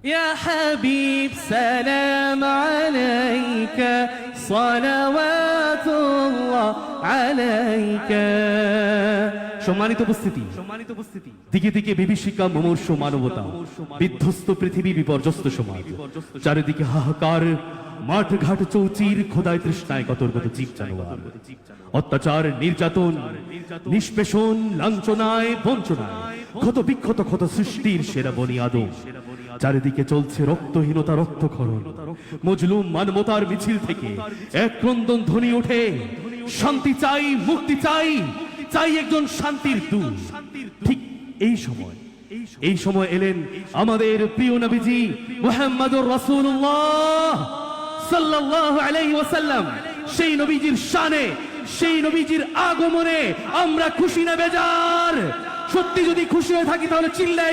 يا حبيب سلام عليك صلوات الله عليك। সম্মানিত উপস্থিতি, দিকে দিকে বিভীষিকা মুমূর্ষ মানবতা, বিধ্বস্ত পৃথিবী, বিপর্যস্ত সমাজ, চারিদিকে হাহাকার, মাঠ ঘাট চৌচির, খোদায় তৃষ্ণায় কতর্গত জীব জানোয়ার, অত্যাচার, নির্যাতন, নিষ্পেষণ, লাঞ্ছনায়, বঞ্চনায় ক্ষত বিক্ষত ক্ষত সৃষ্টির সেরা বনি আদম। চারিদিকে চলছে রক্তহীনতা, রক্তক্ষরণ। মজলুম মানবতার মিছিল থেকে এক ক্রন্দন ধ্বনি ওঠে, শান্তি চাই, মুক্তি চাই, চাই একজন শান্তির দূত। ঠিক এই সময় এলেন আমাদের প্রিয় নবীজি মুহাম্মদুর রাসূলুল্লাহ সাল্লাল্লাহু আলাইহি ওয়াসাল্লাম। সেই নবীজির শানে, সেই নবীজির আগমনে আমরা খুশি না বেজার? সত্যি যদি খুশি হয়ে থাকি তাহলে চিল্লায়